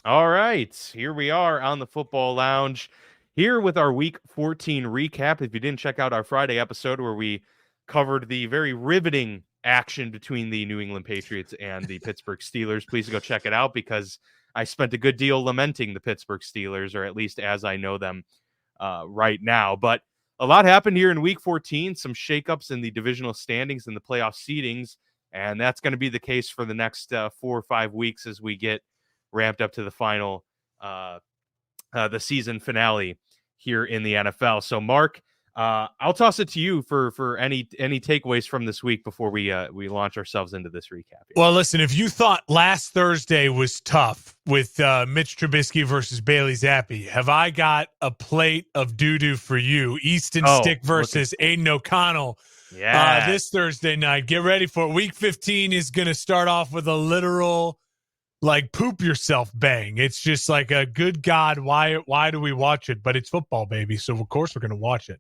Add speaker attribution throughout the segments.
Speaker 1: All right, here we are on the Football Lounge, here with our Week 14 recap. If you didn't check out our Friday episode where we covered the very riveting action between the New England Patriots and the Pittsburgh Steelers, please go check it out because I spent a good deal lamenting the Pittsburgh Steelers, or at least as I know them right now. But a lot happened here in Week 14, some shakeups in the divisional standings and the playoff seedings, and that's going to be the case for the next 4 or 5 weeks as we get ramped up to the final, the season finale here in the NFL. So, Mark, I'll toss it to you for any takeaways from this week before we launch ourselves into this recap here.
Speaker 2: Well, listen, if you thought last Thursday was tough with Mitch Trubisky versus Bailey Zappi, have I got a plate of doo-doo for you? Easton Stick versus Aiden O'Connell.
Speaker 1: Yeah,
Speaker 2: this Thursday night. Get ready for it. Week 15 is going to start off with a literal poop yourself bang. It's just like a good God, why do we watch it? But it's football, baby. So of course we're going to watch it.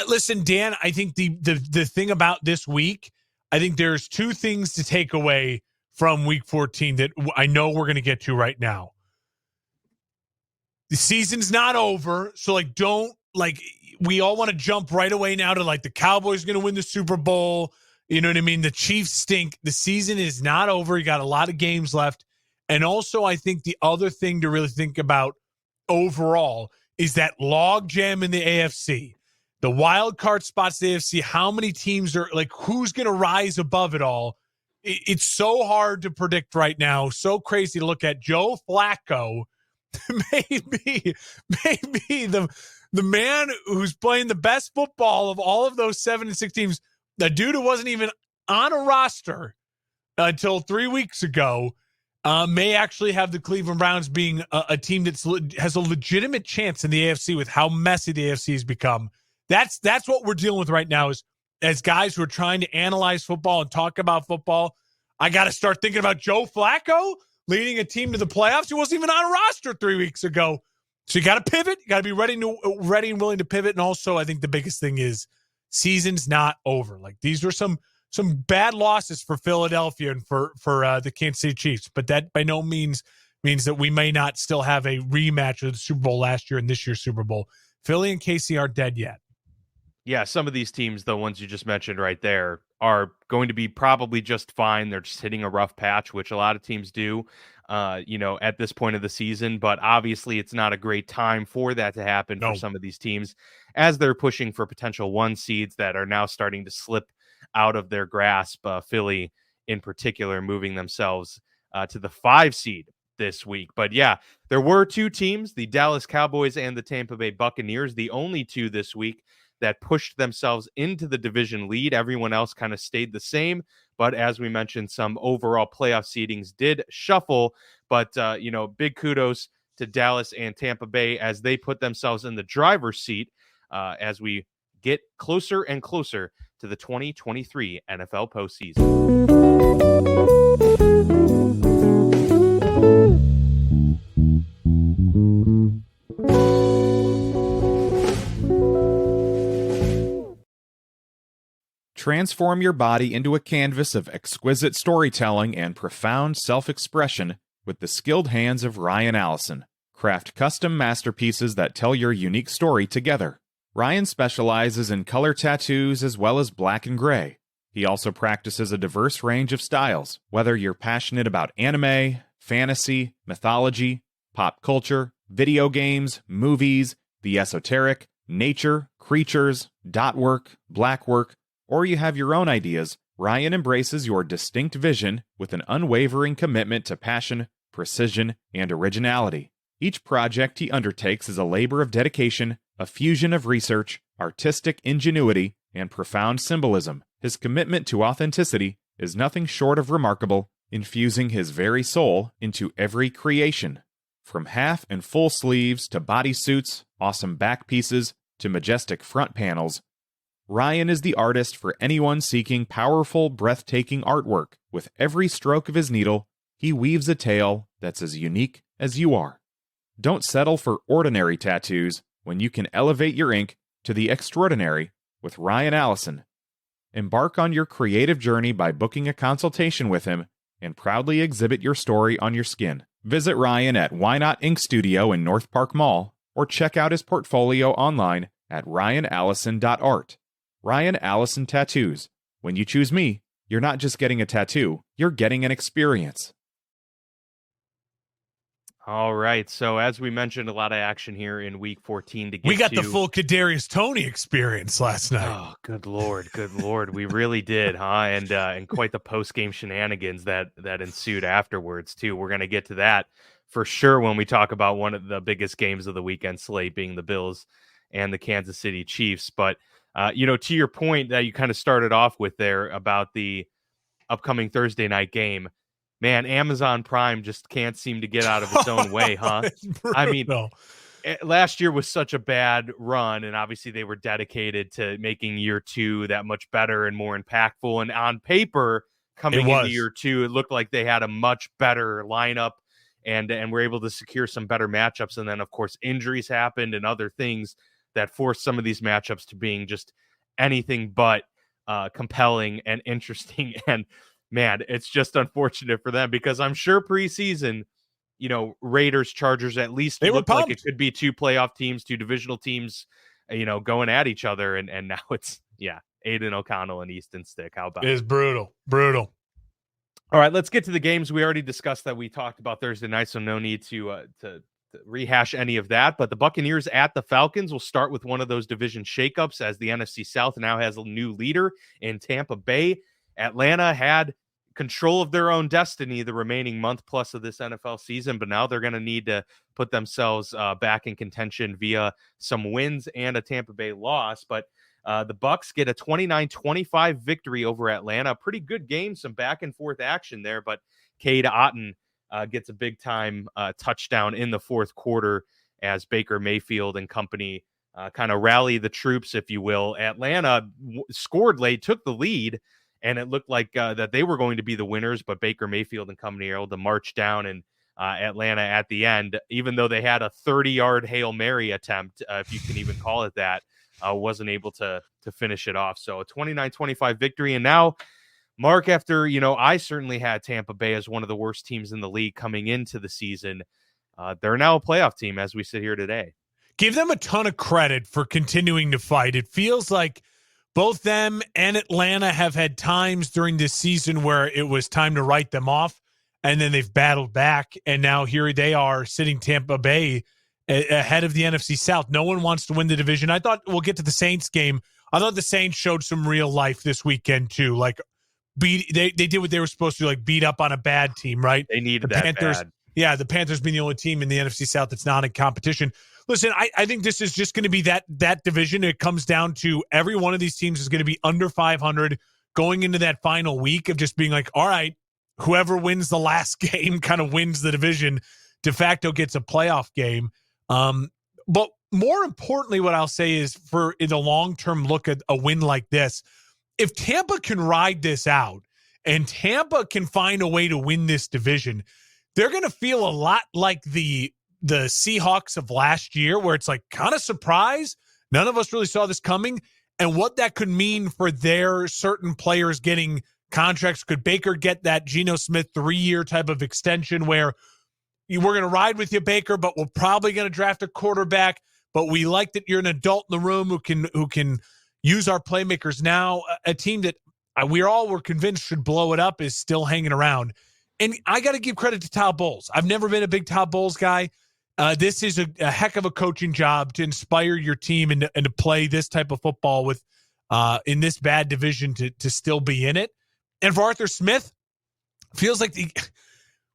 Speaker 2: Listen, Dan, I think the thing about this week, I think there's two things to take away from week 14 that I know we're going to get to right now. The season's not over. So we all want to jump right away now to the Cowboys are going to win the Super Bowl. You know what I mean? The Chiefs stink. The season is not over. You got a lot of games left. And also, I think the other thing to really think about overall is that log jam in the AFC. The wild card spots in the AFC, how many teams are who's going to rise above it all? It's so hard to predict right now. So crazy to look at. Joe Flacco maybe the man who's playing the best football of all of those 7 and 6 teams. The dude who wasn't even on a roster until 3 weeks ago may actually have the Cleveland Browns being a team that has a legitimate chance in the AFC with how messy the AFC has become. That's what we're dealing with right now as guys who are trying to analyze football and talk about football. I got to start thinking about Joe Flacco leading a team to the playoffs. He wasn't even on a roster 3 weeks ago. So you got to pivot. You got to be ready and willing to pivot. And also, I think the biggest thing is season's not over. These were some bad losses for Philadelphia and for the Kansas City Chiefs, but that by no means that we may not still have a rematch of the Super Bowl last year and this year's Super Bowl. Philly and KC aren't dead yet.
Speaker 1: Yeah, some of these teams, the ones you just mentioned right there, are going to be probably just fine. They're just hitting a rough patch, which a lot of teams do, at this point of the season. But obviously, it's not a great time for that to happen for some of these teams as they're pushing for potential 1 seeds that are now starting to slip out of their grasp. Philly, in particular, moving themselves to the 5 seed this week. But yeah, there were 2 teams, the Dallas Cowboys and the Tampa Bay Buccaneers, the only 2 this week that pushed themselves into the division lead. Everyone else kind of stayed the same. But as we mentioned, some overall playoff seedings did shuffle. But, big kudos to Dallas and Tampa Bay as they put themselves in the driver's seat as we get closer and closer to the 2023 NFL postseason.
Speaker 3: Transform your body into a canvas of exquisite storytelling and profound self-expression with the skilled hands of Ryan Allison. Craft custom masterpieces that tell your unique story together. Ryan specializes in color tattoos as well as black and gray. He also practices a diverse range of styles, whether you're passionate about anime, fantasy, mythology, pop culture, video games, movies, the esoteric, nature, creatures, dot work, black work, or you have your own ideas. Ryan embraces your distinct vision with an unwavering commitment to passion, precision, and originality. Each project he undertakes is a labor of dedication, a fusion of research, artistic ingenuity, and profound symbolism. His commitment to authenticity is nothing short of remarkable, infusing his very soul into every creation. From half and full sleeves to bodysuits, awesome back pieces, to majestic front panels, Ryan is the artist for anyone seeking powerful, breathtaking artwork. With every stroke of his needle, he weaves a tale that's as unique as you are. Don't settle for ordinary tattoos when you can elevate your ink to the extraordinary with Ryan Allison. Embark on your creative journey by booking a consultation with him and proudly exhibit your story on your skin. Visit Ryan at Why Not Ink Studio in North Park Mall, or check out his portfolio online at ryanallison.art. Ryan Allison Tattoos. When you choose me, you're not just getting a tattoo, you're getting an experience.
Speaker 1: All right. So as we mentioned, a lot of action here in Week 14 to get.
Speaker 2: We got the full Kadarius Toney experience last night.
Speaker 1: Oh, good lord, we really did, huh? And quite the post game shenanigans that ensued afterwards too. We're gonna get to that for sure when we talk about one of the biggest games of the weekend slate, being the Bills and the Kansas City Chiefs. But to your point that you kind of started off with there about the upcoming Thursday night game. Man, Amazon Prime just can't seem to get out of its own way, huh? I mean, last year was such a bad run, and obviously they were dedicated to making year two that much better and more impactful. And on paper, coming into year two, it looked like they had a much better lineup and were able to secure some better matchups. And then, of course, injuries happened and other things that forced some of these matchups to being just anything but compelling and interesting. And man, it's just unfortunate for them because I'm sure preseason, Raiders, Chargers at least looked like it could be two playoff teams, two divisional teams, going at each other. And now it's, Aiden O'Connell and Easton Stick. How about it?
Speaker 2: It's brutal. Brutal.
Speaker 1: All right, let's get to the games. We already discussed that we talked about Thursday night, so no need to rehash any of that. But the Buccaneers at the Falcons will start with one of those division shakeups as the NFC South now has a new leader in Tampa Bay. Atlanta had control of their own destiny the remaining month plus of this NFL season, but now they're going to need to put themselves back in contention via some wins and a Tampa Bay loss. But the Bucs get a 29-25 victory over Atlanta. Pretty good game, some back and forth action there, but Cade Otton gets a big time touchdown in the fourth quarter as Baker Mayfield and company kind of rally the troops, if you will. Atlanta scored late, took the lead, and it looked like that they were going to be the winners, but Baker Mayfield and company are able to march down, and Atlanta at the end, even though they had a 30-yard Hail Mary attempt, if you can even call it that, wasn't able to finish it off. So a 29-25 victory. And now, Mark, after, I certainly had Tampa Bay as one of the worst teams in the league coming into the season, they're now a playoff team as we sit here today.
Speaker 2: Give them a ton of credit for continuing to fight. It feels like both them and Atlanta have had times during this season where it was time to write them off, and then they've battled back, and now here they are sitting Tampa Bay ahead of the NFC South. No one wants to win the division. I thought we'll get to the Saints game. I thought the Saints showed some real life this weekend too. Like they did what they were supposed to do, like beat up on a bad team, right?
Speaker 1: They needed
Speaker 2: the Panthers.
Speaker 1: Bad.
Speaker 2: Yeah, the Panthers being the only team in the NFC South that's not in competition. Listen, I think this is just going to be that division. It comes down to every one of these teams is going to be under 500 going into that final week of just being like, all right, whoever wins the last game kind of wins the division, de facto gets a playoff game. But more importantly, what I'll say is for in the long-term look at a win like this, if Tampa can ride this out and Tampa can find a way to win this division, they're going to feel a lot like the Seahawks of last year, where it's like kind of surprise. None of us really saw this coming. And what that could mean for their certain players getting contracts. Could Baker get that Geno Smith 3-year type of extension where we're going to ride with you, Baker, but we're probably going to draft a quarterback, but we like that you're an adult in the room who can use our playmakers now. A team that we all were convinced should blow it up is still hanging around. And I got to give credit to Todd Bowles. I've never been a big Todd Bowles guy. This is a heck of a coaching job to inspire your team and to play this type of football with in this bad division to still be in it. And for Arthur Smith, feels like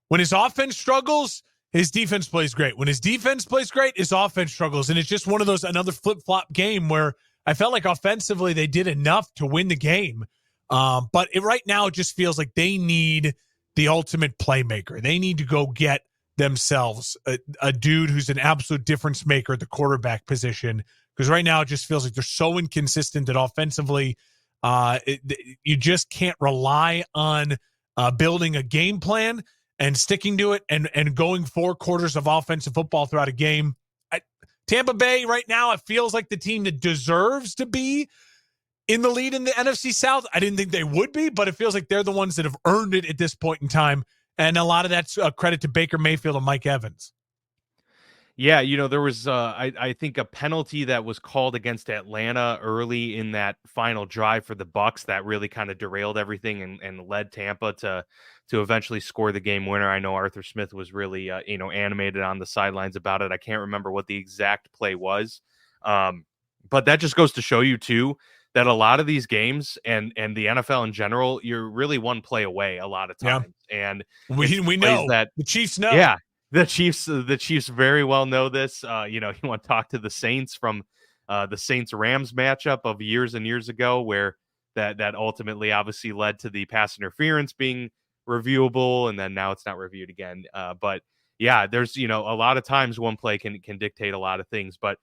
Speaker 2: when his offense struggles, his defense plays great. When his defense plays great, his offense struggles. And it's just one of those, another flip-flop game where I felt like offensively they did enough to win the game. But right now it just feels like they need the ultimate playmaker. They need to go get themselves a dude who's an absolute difference maker at the quarterback position. Because right now it just feels like they're so inconsistent that offensively you just can't rely on building a game plan and sticking to it and going 4 quarters of offensive football throughout a game. Tampa Bay right now, it feels like the team that deserves to be in the lead in the NFC South. I didn't think they would be, but it feels like they're the ones that have earned it at this point in time. And a lot of that's credit to Baker Mayfield and Mike Evans.
Speaker 1: Yeah, there was I think a penalty that was called against Atlanta early in that final drive for the Bucs that really kind of derailed everything and led Tampa to eventually score the game winner. I know Arthur Smith was really animated on the sidelines about it. I can't remember what the exact play was, but that just goes to show you too that a lot of these games and the NFL in general, you're really one play away a lot of times, and
Speaker 2: we know
Speaker 1: that
Speaker 2: the Chiefs know.
Speaker 1: Yeah. The Chiefs very well know this. You want to talk to the Saints from the Saints-Rams matchup of years and years ago, where that ultimately obviously led to the pass interference being reviewable, and then now it's not reviewed again. But yeah, there's a lot of times one play can dictate a lot of things. But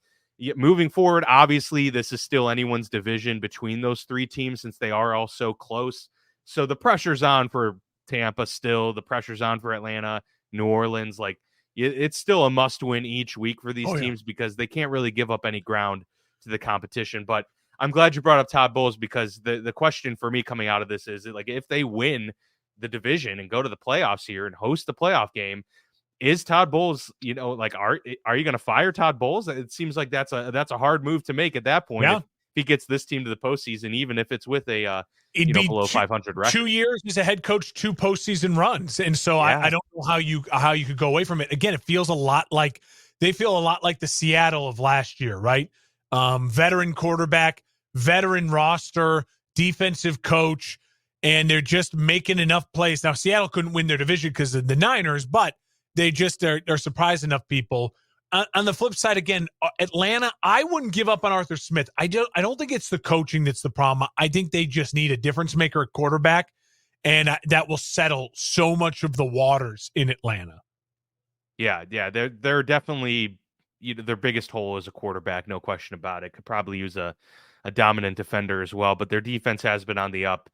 Speaker 1: moving forward, obviously this is still anyone's division between those three teams since they are all so close. So the pressure's on for Tampa still. The pressure's on for Atlanta. New Orleans, like it's still a must win each week for these teams because they can't really give up any ground to the competition. But I'm glad you brought up Todd Bowles because the question for me coming out of this is like, if they win the division and go to the playoffs here and host the playoff game, is Todd Bowles, like, are you going to fire Todd Bowles? It seems like that's a hard move to make at that point.
Speaker 2: Yeah.
Speaker 1: If he gets this team to the postseason, even if it's with a
Speaker 2: It'd be
Speaker 1: below 500 record.
Speaker 2: 2 years as a head coach, 2 postseason runs, and so I don't know how you could go away from it. Again, it feels a lot like the Seattle of last year, right? Veteran quarterback, veteran roster, defensive coach, and they're just making enough plays. Now, Seattle couldn't win their division because of the Niners, but they just are surprised enough people. On the flip side, again, Atlanta, I wouldn't give up on Arthur Smith. I don't think it's the coaching that's the problem. I think they just need a difference maker at quarterback, and that will settle so much of the waters in Atlanta.
Speaker 1: Yeah, they're definitely their biggest hole is a quarterback, no question about it. Could probably use a dominant defender as well, but their defense has been on the up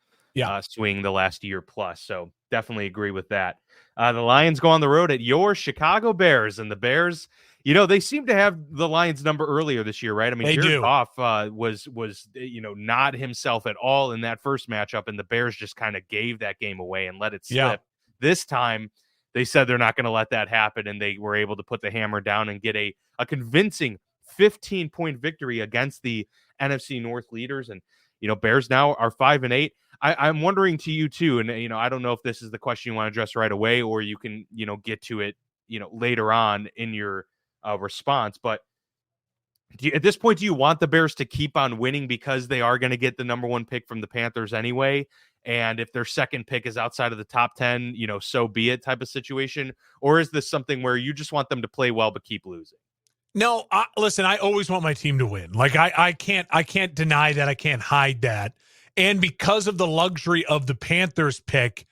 Speaker 1: swing the last year plus, so definitely agree with that. The Lions go on the road at your Chicago Bears, and the Bears, they seem to have the Lions number earlier this year, right? I mean, Jared Goff was not himself at all in that first matchup, and the Bears just kind of gave that game away and let it slip. Yeah. This time, they said they're not going to let that happen, and they were able to put the hammer down and get a convincing 15-point victory against the NFC North leaders. And, Bears now are 5-8. I'm wondering to you too, and I don't know if this is the question you want to address right away, or you can get to it later on in your response. But at this point, do you want the Bears to keep on winning because they are going to get the number 1 pick from the Panthers anyway? And if their second pick is outside of the top 10, so be it type of situation? Or is this something where you just want them to play well but keep losing?
Speaker 2: No, listen, I always want my team to win. Like I can't deny that. I can't hide that. And because of the luxury of the Panthers pick,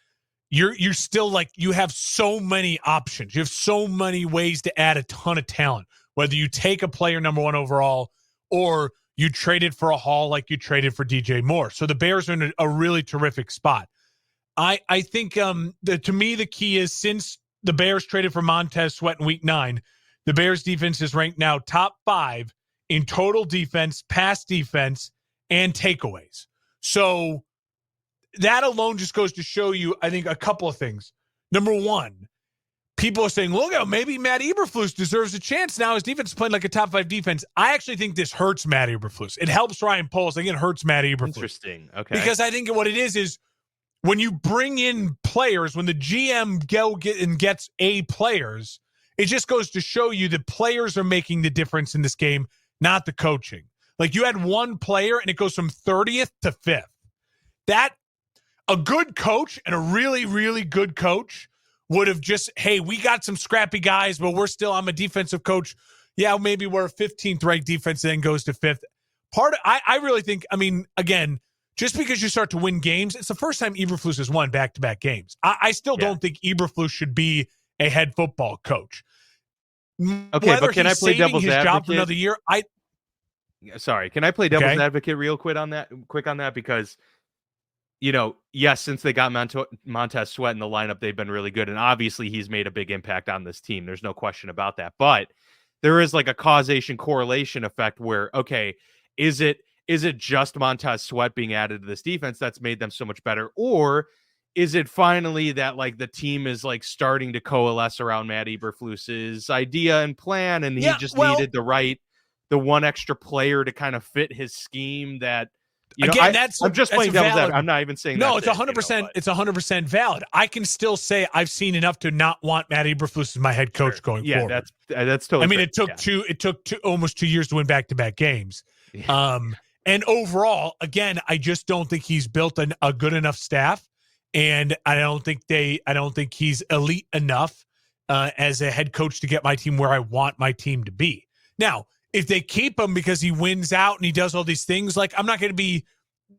Speaker 2: you're still like, you have so many options. You have so many ways to add a ton of talent, whether you take a player number 1 overall or you traded for a haul like you traded for DJ Moore. So the Bears are in a really terrific spot. I think to me, the key is, since the Bears traded for Montez Sweat in week 9, the Bears defense is ranked now top 5 in total defense, pass defense, and takeaways. So that alone just goes to show you, I think, a couple of things. Number 1, people are saying, look, maybe Matt Eberflus deserves a chance now. His defense is playing like a top 5 defense. I actually think this hurts Matt Eberflus. It helps Ryan Poles. I think it hurts Matt Eberflus.
Speaker 1: Interesting. Okay.
Speaker 2: Because I think what it is when you bring in players, when the GM gets A players, it just goes to show you that players are making the difference in this game, not the coaching. Like, you had one player and it goes from 30th to 5th. That, a good coach and a really, really good coach would have just, hey, we got some scrappy guys, but I'm a defensive coach. Yeah, maybe we're a 15th ranked defense and then goes to 5th. I really think, I mean, again, just because you start to win games, it's the first time Eberflus has won back-to-back games. I still don't think Eberflus should be a head football coach.
Speaker 1: Okay, but can I play devil's advocate?
Speaker 2: Job for another year?
Speaker 1: Sorry, can I play devil's advocate real quick on that? Because, yes, since they got Montez Sweat in the lineup, they've been really good. And obviously he's made a big impact on this team. There's no question about that. But there is like a causation correlation effect where, okay, is it just Montez Sweat being added to this defense that's made them so much better? Or is it finally that like the team is like starting to coalesce around Matt Eberflus's idea and plan, and he just needed the one extra player to kind of fit his scheme that,
Speaker 2: again,
Speaker 1: I'm just playing devil's advocate. I'm not even saying that.
Speaker 2: No, it's 100%. It's 100% valid. I can still say I've seen enough to not want Matt Eberflus as my head coach going forward.
Speaker 1: Yeah, that's totally.
Speaker 2: I mean, it took almost 2 years to win back-to-back games. Yeah. And overall, again, I just don't think he's built a good enough staff, and I don't think he's elite enough as a head coach to get my team where I want my team to be. Now, if they keep him because he wins out and he does all these things, like, I'm not going to be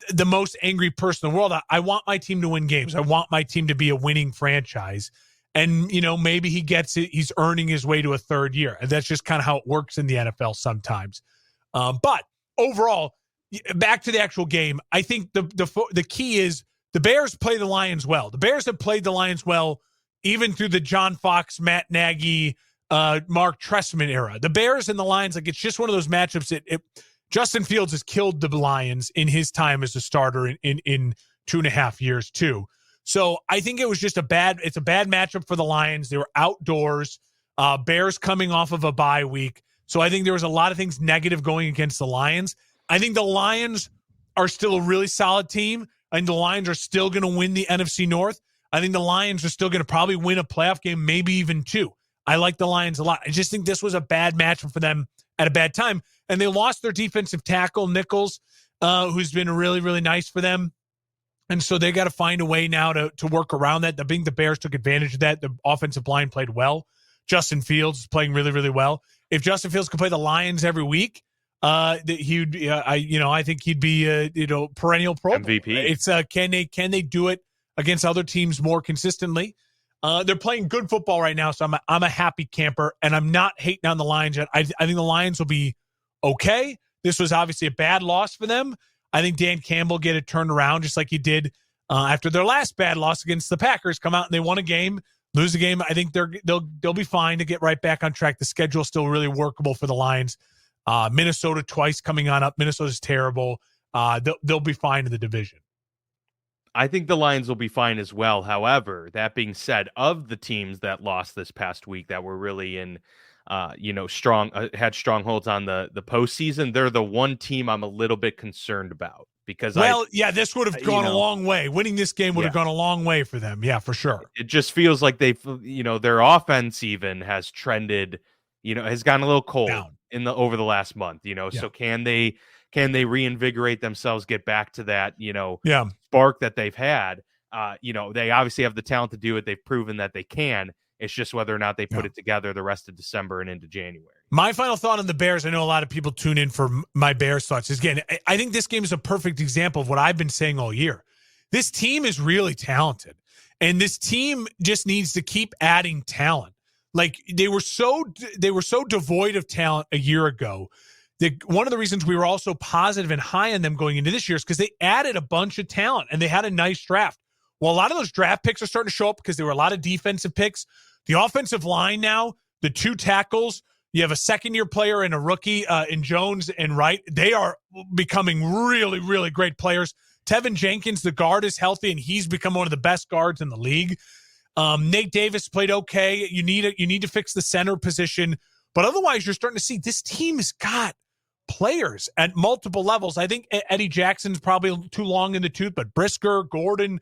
Speaker 2: the most angry person in the world. I want my team to win games. I want my team to be a winning franchise. And, maybe he gets it. He's earning his way to a third year. And that's just kind of how it works in the NFL sometimes. But overall, back to the actual game, I think the key is the Bears play the Lions well. The Bears have played the Lions well even through the John Fox, Matt Nagy, Mark Trestman era. The Bears and the Lions, like, it's just one of those matchups. Justin Fields has killed the Lions in his time as a starter in 2.5 years too. So I think it was just it's a bad matchup for the Lions. They were outdoors, Bears coming off of a bye week. So I think there was a lot of things negative going against the Lions. I think the Lions are still a really solid team. I think the Lions are still going to win the NFC North. I think the Lions are still going to probably win a playoff game, maybe even 2. I like the Lions a lot. I just think this was a bad matchup for them at a bad time. And they lost their defensive tackle, Nichols, who's been really, really nice for them. And so they got to find a way now to work around that. The Bears took advantage of that. The offensive line played well. Justin Fields is playing really, really well. If Justin Fields could play the Lions every week, I think he'd be perennial Pro Bowl.
Speaker 1: MVP.
Speaker 2: It's can they do it against other teams more consistently? They're playing good football right now, so I'm a happy camper, and I'm not hating on the Lions yet. I think the Lions will be okay. This was obviously a bad loss for them. I think Dan Campbell get it turned around just like he did after their last bad loss against the Packers. Come out and they won a game, lose a game. I think they'll be fine to get right back on track. The schedule's still really workable for the Lions. Minnesota twice coming on up. Minnesota's terrible. They'll be fine in the division.
Speaker 1: I think the Lions will be fine as well. However, that being said, of the teams that lost this past week that were really in, strong, had strongholds on the postseason, they're the one team I'm a little bit concerned about because
Speaker 2: this would have gone a long way. Winning this game would have gone a long way for them. Yeah, for sure.
Speaker 1: It just feels like their offense even has trended, has gotten a little cold down over the last month. So can they reinvigorate themselves, get back to that, spark that they've had? They obviously have the talent to do it. They've proven that they can. It's just whether or not they put it together the rest of December and into January.
Speaker 2: My final thought on the Bears, I know a lot of people tune in for my Bears thoughts. Is, again, I think this game is a perfect example of what I've been saying all year. This team is really talented, and this team just needs to keep adding talent. Like, they were so devoid of talent a year ago. One of the reasons we were also positive and high on them going into this year is because they added a bunch of talent and they had a nice draft. Well, a lot of those draft picks are starting to show up because there were a lot of defensive picks. The offensive line now, the 2 tackles, you have a second-year player and a rookie in Jones and Wright. They are becoming really, really great players. Tevin Jenkins, the guard, is healthy, and he's become one of the best guards in the league. Nate Davis played okay. You need to fix the center position. But otherwise, you're starting to see this team has got players at multiple levels. I think Eddie Jackson's probably too long in the tooth, but Brisker, Gordon,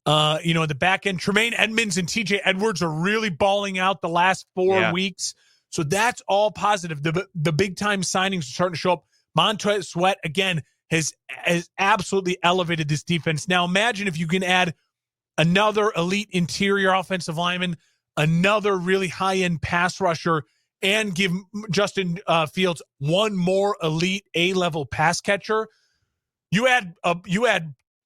Speaker 2: at the back end, Tremaine Edmonds and TJ Edwards are really balling out the last 4 weeks. So that's all positive. The big time signings are starting to show up. Montez Sweat, again, has absolutely elevated this defense. Now imagine if you can add another elite interior offensive lineman, another really high-end pass rusher, and give Justin Fields one more elite A-level pass catcher. You add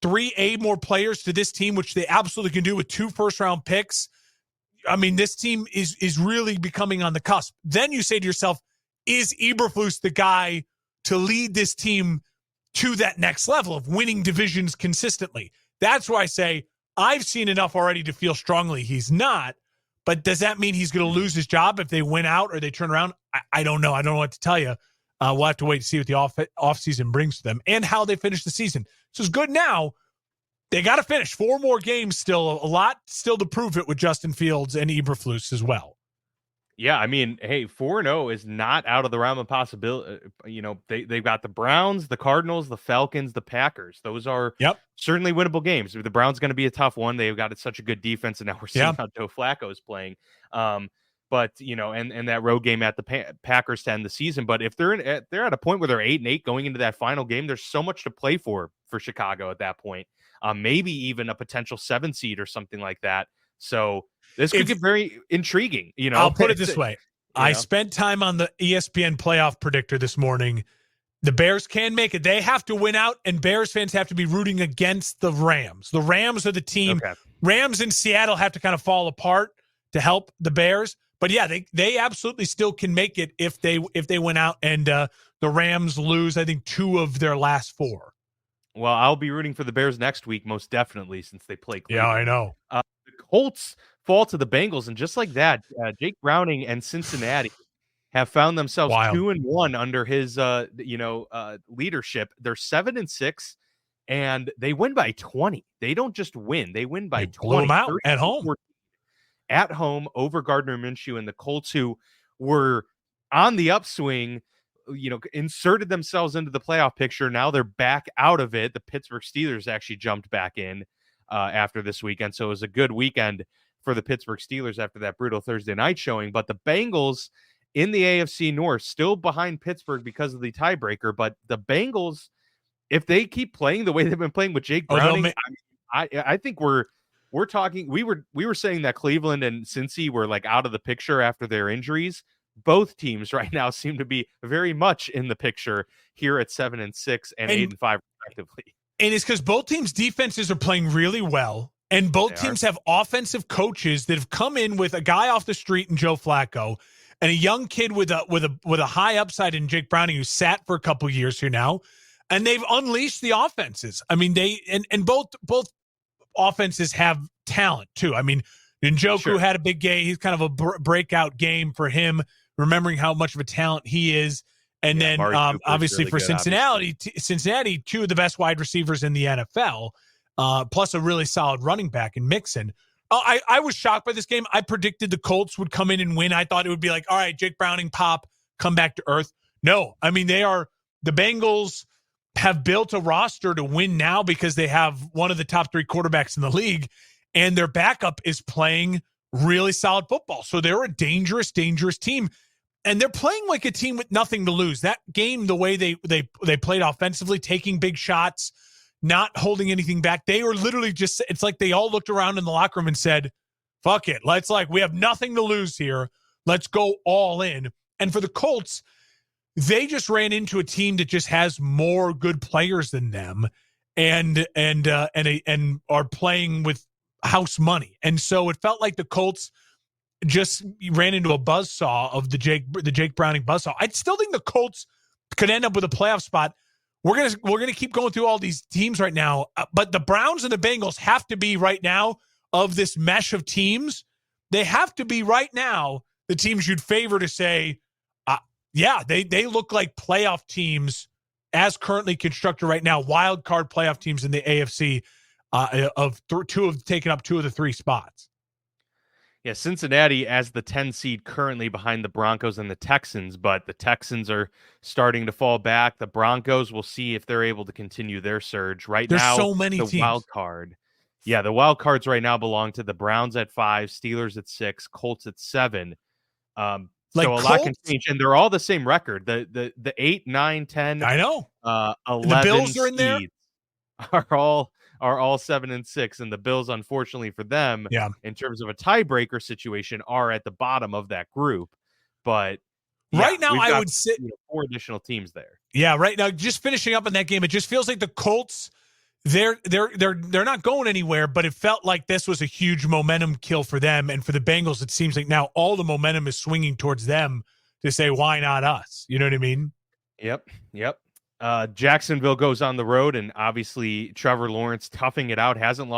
Speaker 2: 3 more players to this team, which they absolutely can do with 2 first-round picks. I mean, this team is really becoming on the cusp. Then you say to yourself, is Eberflus the guy to lead this team to that next level of winning divisions consistently? That's why I say I've seen enough already to feel strongly he's not. But does that mean he's going to lose his job if they win out or they turn around? I don't know. I don't know what to tell you. We'll have to wait to see what the offseason brings to them and how they finish the season. So it's good now. They got to finish 4 more games still. A lot still to prove it with Justin Fields and Eberflus as well.
Speaker 1: Yeah, I mean, hey, 4-0 is not out of the realm of possibility. They've got the Browns, the Cardinals, the Falcons, the Packers. Those are certainly winnable games. The Browns going to be a tough one. They've got such a good defense, and now we're seeing how Joe Flacco is playing. But and that road game at the Packers to end the season. But if they're at a point where they're 8-8 going into that final game, there's so much to play for Chicago at that point. Maybe even a potential 7 seed or something like that. So this could get very intriguing.
Speaker 2: I'll put it this way. I spent time on the ESPN playoff predictor this morning. The Bears can make it. They have to win out, and Bears fans have to be rooting against the Rams. The Rams are the team. Okay. Rams in Seattle have to kind of fall apart to help the Bears. But yeah, they absolutely still can make it if they win out and the Rams lose, I think, 2 of their last 4.
Speaker 1: Well, I'll be rooting for the Bears next week, most definitely, since they play Cleveland.
Speaker 2: Yeah, I know.
Speaker 1: The Colts fall to the Bengals, and just like that, Jake Browning and Cincinnati have found themselves 2-1 under his leadership. They're 7-6, and they win by 20. They don't just win; they win by 20.
Speaker 2: Blow them out at home.
Speaker 1: At home over Gardner Minshew, and the Colts, who were on the upswing, inserted themselves into the playoff picture. Now they're back out of it. The Pittsburgh Steelers actually jumped back in after this weekend. So it was a good weekend for the Pittsburgh Steelers after that brutal Thursday night showing. But the Bengals in the AFC North still behind Pittsburgh because of the tiebreaker. But the Bengals, if they keep playing the way they've been playing with Jake Browning, I think we're talking. We were saying that Cleveland and Cincy were like out of the picture after their injuries. Both teams right now seem to be very much in the picture here at 7-6 and 8-5 respectively.
Speaker 2: And it's because both teams' defenses are playing really well, and both teams have offensive coaches that have come in with a guy off the street in Joe Flacco and a young kid with a high upside in Jake Browning who sat for a couple years here now, and they've unleashed the offenses. I mean, both offenses have talent too. I mean, Njoku had a big game. He's kind of a breakout game for him, remembering how much of a talent he is. And then obviously really for Cincinnati, 2 of the best wide receivers in the NFL, plus a really solid running back in Mixon. I was shocked by this game. I predicted the Colts would come in and win. I thought it would be like, all right, Jake Browning pop, come back to earth. No, I mean, the Bengals have built a roster to win now because they have one of the top 3 quarterbacks in the league, and their backup is playing really solid football. So they're a dangerous, dangerous team. And they're playing like a team with nothing to lose. That game, the way they played offensively, taking big shots, not holding anything back. They were literally just, it's like they all looked around in the locker room and said, fuck it. We have nothing to lose here. Let's go all in. And for the Colts, they just ran into a team that just has more good players than them and are playing with house money. And so it felt like the Colts just ran into a buzzsaw of the Jake Browning buzzsaw. I still think the Colts could end up with a playoff spot. We're gonna keep going through all these teams right now, but the Browns and the Bengals have to be right now of this mesh of teams. They have to be right now the teams you'd favor to say, they look like playoff teams as currently constructed right now. Wild card playoff teams in the AFC two have taken up 2 of the 3 spots.
Speaker 1: Yeah, Cincinnati as the 10 seed currently behind the Broncos and the Texans, but the Texans are starting to fall back. The Broncos, will see if they're able to continue their surge. There's
Speaker 2: so many teams.
Speaker 1: Wild card. Yeah, the wild cards right now belong to the Browns at 5, Steelers at 6, Colts at 7. So a lot can change, and they're all the same record. The 8, 9, 10.
Speaker 2: I know.
Speaker 1: 11
Speaker 2: the Bills are in there.
Speaker 1: Are all 7-6, and the Bills, unfortunately for them, in terms of a tiebreaker situation, are at the bottom of that group. But
Speaker 2: right now, I would say
Speaker 1: 4 additional teams there.
Speaker 2: Yeah, right now, just finishing up in that game, it just feels like the Colts, they're not going anywhere. But it felt like this was a huge momentum kill for them, and for the Bengals, it seems like now all the momentum is swinging towards them to say, why not us? You know what I mean?
Speaker 1: Yep. Jacksonville goes on the road, and obviously Trevor Lawrence toughing it out, hasn't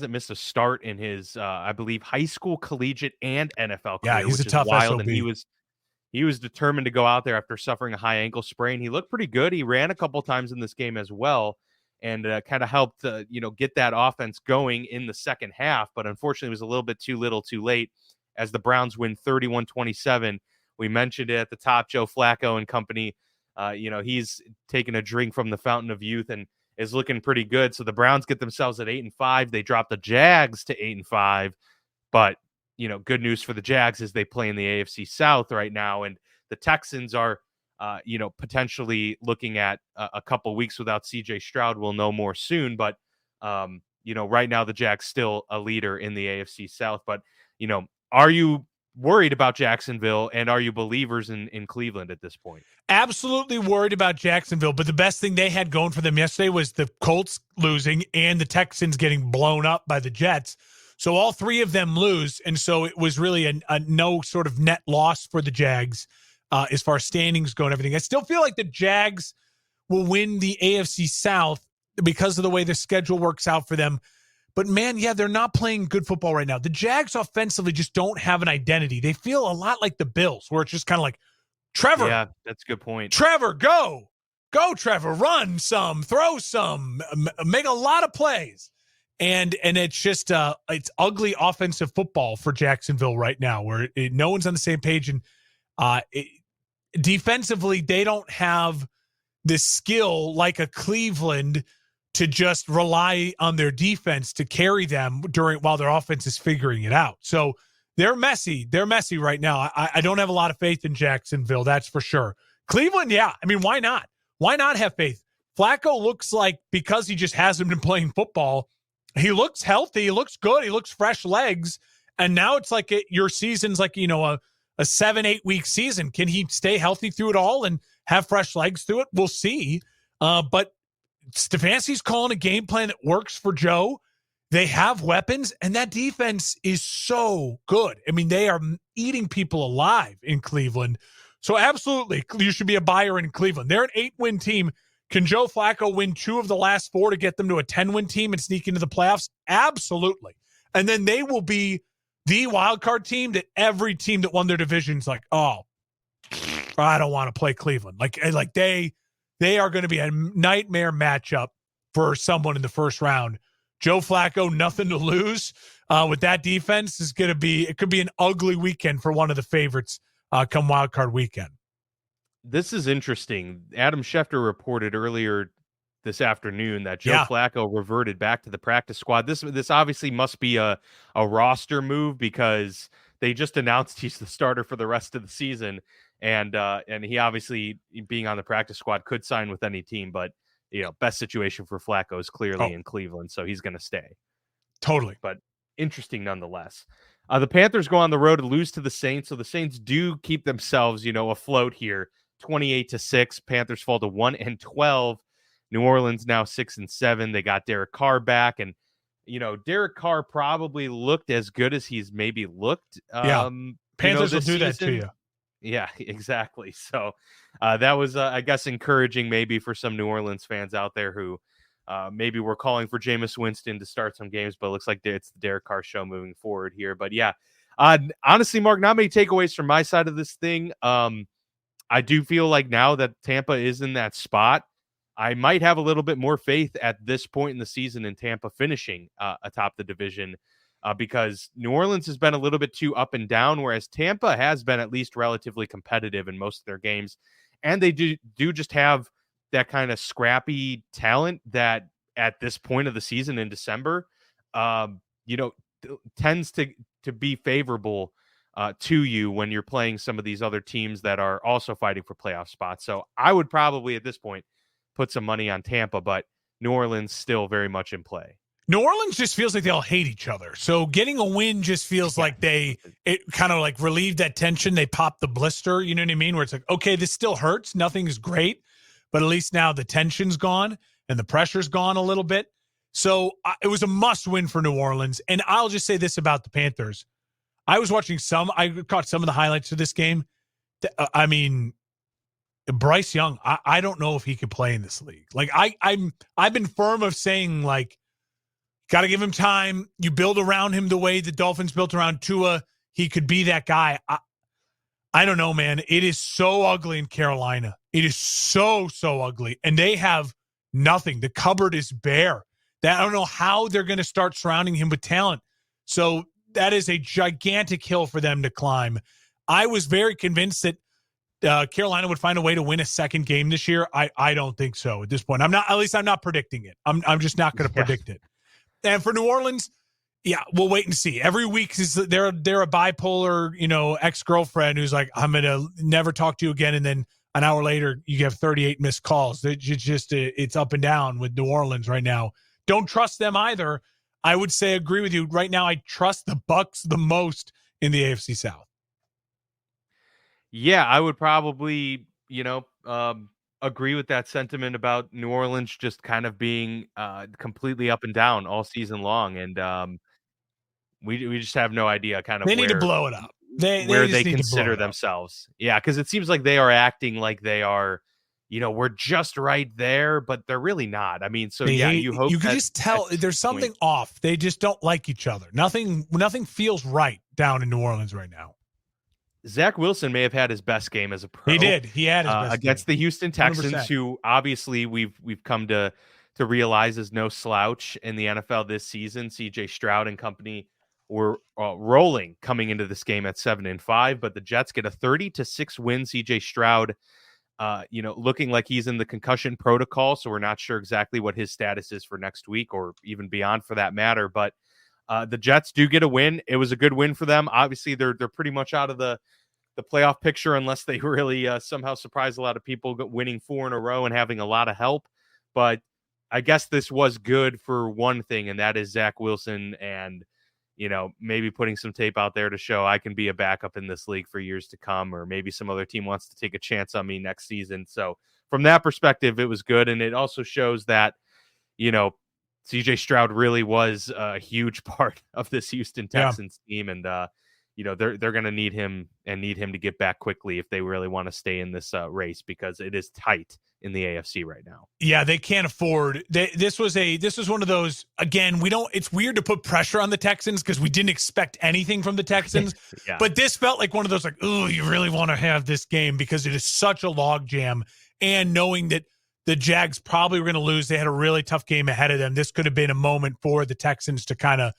Speaker 1: missed a start in his I believe high school, collegiate, and NFL career.
Speaker 2: Yeah, he's
Speaker 1: which
Speaker 2: a tough
Speaker 1: is wild.
Speaker 2: SOB.
Speaker 1: And he was determined to go out there after suffering a high ankle sprain. He looked pretty good. He ran a couple times in this game as well, and kind of helped, get that offense going in the second half. But unfortunately, it was a little bit too little too late as the Browns win 31-27. We mentioned it at the top, Joe Flacco and company. He's taking a drink from the fountain of youth and is looking pretty good. So the Browns get themselves at 8-5. They drop the Jags to 8-5. But, good news for the Jags is they play in the AFC South right now. And the Texans are, potentially looking at a couple weeks without CJ Stroud. We'll know more soon. But, right now the Jags still a leader in the AFC South. But, are you worried about Jacksonville, and are you believers in Cleveland at this point?
Speaker 2: Absolutely worried about Jacksonville, but the best thing they had going for them yesterday was the Colts losing and the Texans getting blown up by the Jets. So all three of them lose, and so it was really a no sort of net loss for the Jags as far as standings go and everything. I still feel like the Jags will win the AFC South because of the way the schedule works out for them. But, man, yeah, they're not playing good football right now. The Jags offensively just don't have an identity. They feel a lot like the Bills, where it's just kind of like, Trevor.
Speaker 1: Yeah, that's a good point.
Speaker 2: Trevor, go. Go, Trevor. Run some. Throw some. Make a lot of plays. And it's just it's ugly offensive football for Jacksonville right now, where no one's on the same page. And defensively, they don't have the skill like a Cleveland to just rely on their defense to carry them while their offense is figuring it out. So they're messy. They're messy right now. I don't have a lot of faith in Jacksonville, that's for sure. Cleveland, yeah. I mean, why not? Why not have faith? Flacco looks like, because he just hasn't been playing football, he looks healthy. He looks good. He looks fresh legs. And now it's like your season's like, a 7-8 week season. Can he stay healthy through it all and have fresh legs through it? We'll see. But Stefanski's calling a game plan that works for Joe. They have weapons, and that defense is so good. I mean, they are eating people alive in Cleveland. So absolutely, you should be a buyer in Cleveland. They're an 8-win team. Can Joe Flacco win 2 of the last 4 to get them to a 10-win team and sneak into the playoffs? Absolutely. And then they will be the wild card team that every team that won their division is like, oh, I don't want to play Cleveland. Like they are going to be a nightmare matchup for someone in the first round. Joe Flacco, nothing to lose with that defense. It could be an ugly weekend for one of the favorites come wild card weekend.
Speaker 1: This is interesting. Adam Schefter reported earlier this afternoon that Joe Flacco reverted back to the practice squad. This obviously must be a roster move, because they just announced he's the starter for the rest of the season. And he obviously, being on the practice squad, could sign with any team, but best situation for Flacco is clearly in Cleveland, so he's going to stay.
Speaker 2: Totally.
Speaker 1: But interesting nonetheless. The Panthers go on the road to lose to the Saints, so the Saints do keep themselves, afloat here. 28-6. Panthers fall to 1-12. New Orleans now 6-7. They got Derek Carr back, and Derek Carr probably looked as good as he's maybe looked.
Speaker 2: Panthers will do that to you.
Speaker 1: Yeah, exactly. So that was, I guess, encouraging maybe for some New Orleans fans out there who maybe were calling for Jameis Winston to start some games, but it looks like it's the Derek Carr show moving forward here. But yeah, honestly, Mark, not many takeaways from my side of this thing. I do feel like now that Tampa is in that spot, I might have a little bit more faith at this point in the season in Tampa finishing atop the division. Because New Orleans has been a little bit too up and down, whereas Tampa has been at least relatively competitive in most of their games. And they do just have that kind of scrappy talent that at this point of the season in December, tends to be favorable to you when you're playing some of these other teams that are also fighting for playoff spots. So I would probably at this point put some money on Tampa, but New Orleans still very much in play.
Speaker 2: New Orleans just feels like they all hate each other. So getting a win just feels like it kind of like relieved that tension. They popped the blister, you know what I mean? Where it's like, okay, this still hurts. Nothing is great, but at least now the tension's gone and the pressure's gone a little bit. So it was a must win for New Orleans. And I'll just say this about the Panthers. I caught some of the highlights of this game. I mean, Bryce Young, I don't know if he could play in this league. Like I've been firm of saying, like, got to give him time. You build around him the way the Dolphins built around Tua. He could be that guy. I don't know, man. It is so ugly in Carolina. It is so ugly. And they have Nothing. The cupboard is bare. I don't know how they're going to start surrounding him with talent. So that is a gigantic hill for them to climb. I was very convinced that Carolina would find a way to win a second game this year. I don't think so at this point. I'm not predicting it. I'm just not going to predict it. And for New Orleans, yeah, we'll wait and see. Every week they're a bipolar, ex-girlfriend who's like, I'm going to never talk to you again. And then an hour later, you have 38 missed calls. It's up and down with New Orleans right now. Don't trust them either. I would say agree with you. Right now, I trust the Bucs the most in the AFC South.
Speaker 1: Yeah, I would probably, agree with that sentiment about New Orleans just kind of being completely up and down all season long. And we just have no idea kind of
Speaker 2: They need to
Speaker 1: where
Speaker 2: blow it up. They
Speaker 1: they consider themselves. Yeah, because it seems like they are acting like they are, we're just right there, but they're really not. I mean, so you hope
Speaker 2: you can just tell there's something off. They just don't like each other. Nothing feels right down in New Orleans right now.
Speaker 1: Zach Wilson may have had his best game as a pro.
Speaker 2: He did. He had his best
Speaker 1: against
Speaker 2: game.
Speaker 1: The Houston Texans,
Speaker 2: 100%.
Speaker 1: who obviously we've come to realize is no slouch in the NFL this season. CJ Stroud and company were rolling coming into this game at 7-5, but the Jets get a 30-6 win. CJ Stroud, looking like he's in the concussion protocol, so we're not sure exactly what his status is for next week or even beyond for that matter. But the Jets do get a win. It was a good win for them. Obviously, they're pretty much out of the playoff picture unless they really somehow surprise a lot of people winning 4 in a row and having a lot of help. But I guess this was good for one thing, and that is Zach Wilson and, maybe putting some tape out there to show I can be a backup in this league for years to come, or maybe some other team wants to take a chance on me next season. So from that perspective, it was good. And it also shows that, CJ Stroud really was a huge part of this Houston Texans team. And, they're going to need him to get back quickly if they really want to stay in this race, because it is tight in the AFC right now.
Speaker 2: Yeah, they can't afford. This was one of those, again, it's weird to put pressure on the Texans because we didn't expect anything from the Texans.
Speaker 1: Yeah.
Speaker 2: But this felt like one of those, like, oh, you really want to have this game because it is such a log jam. And knowing that the Jags probably were going to lose, they had a really tough game ahead of them. This could have been a moment for the Texans to kind of